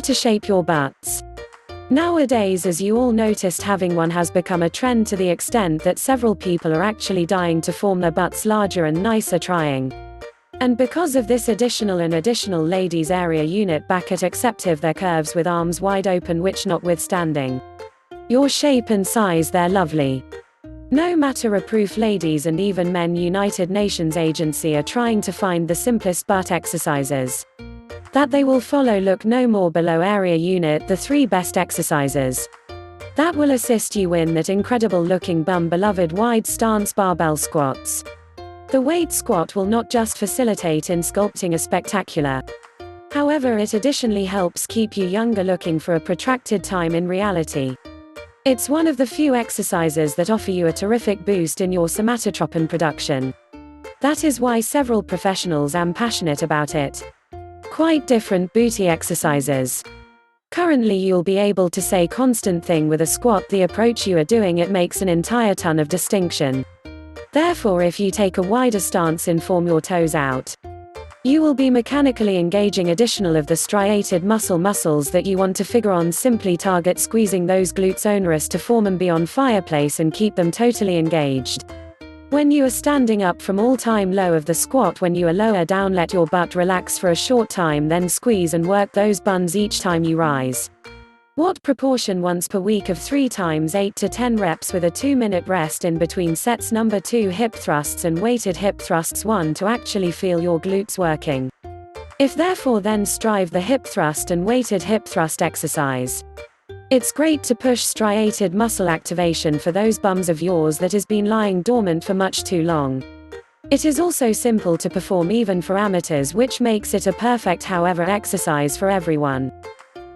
How to shape your butts. Nowadays, as you all noticed, having one has become a trend to the extent that several people are actually dying to form their butts larger and nicer trying. And because of this additional ladies area unit back at Acceptive, their curves with arms wide open, which notwithstanding your shape and size, they're lovely. No matter proof ladies and even men, United Nations Agency are trying to find the simplest butt exercises that they will follow. Look no more below area unit, the 3 best exercises that will assist you win that incredible looking bum beloved wide stance barbell squats. The weight squat will not just facilitate in sculpting a spectacular, however, it additionally helps keep you younger looking for a protracted time. In reality, it's one of the few exercises that offer you a terrific boost in your somatotropin production. That is why several professionals am passionate about it. Quite different booty exercises. Currently you'll be able to say constant thing with a squat, the approach you are doing, it makes an entire ton of distinction. Therefore, if you take a wider stance and form your toes out, you will be mechanically engaging additional of the striated muscles that you want to figure on. Simply target squeezing those glutes onerous to form and be on fireplace and keep them totally engaged. When you are standing up from all-time low of the squat, when you are lower down, let your butt relax for a short time, then squeeze and work those buns each time you rise. What proportion? Once per week of 3 times 8 to 10 reps with a 2-minute rest in between sets. Number 2, hip thrusts and weighted hip thrusts. 1 to actually feel your glutes working. If therefore, then strive the hip thrust and weighted hip thrust exercise. It's great to push striated muscle activation for those bums of yours that has been lying dormant for much too long. It is also simple to perform even for amateurs, which makes it a perfect, however, exercise for everyone.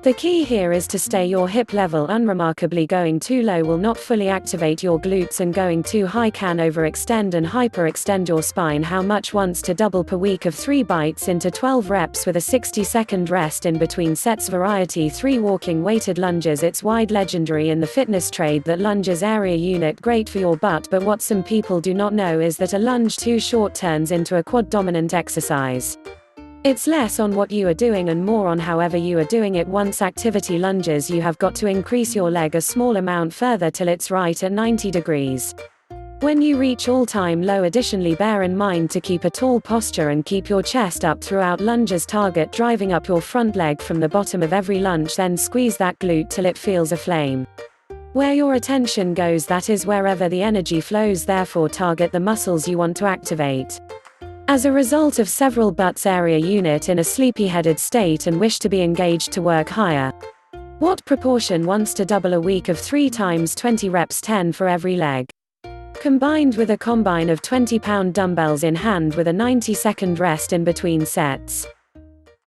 The key here is to stay your hip level. Unremarkably, going too low will not fully activate your glutes, and going too high can overextend and hyperextend your spine. How much? Once to double per week of 3 bites into 12 reps with a 60-second rest in between sets. Variety 3 walking weighted lunges. It's wide legendary in the fitness trade that lunges area unit great for your butt, but what some people do not know is that a lunge too short turns into a quad dominant exercise. It's less on what you are doing and more on however you are doing it. Once activity lunges, you have got to increase your leg a small amount further till it's right at 90 degrees. When you reach all-time low, additionally bear in mind to keep a tall posture and keep your chest up throughout lunges. Target driving up your front leg from the bottom of every lunge, then squeeze that glute till it feels a flame. Where your attention goes, that is wherever the energy flows. Therefore, target the muscles you want to activate. As a result of several butts area unit in a sleepy-headed state and wish to be engaged to work higher. What proportion? Once to double a week of 3 times 20 reps, 10 for every leg. Combined with a combine of 20-pound dumbbells in hand with a 90-second rest in between sets.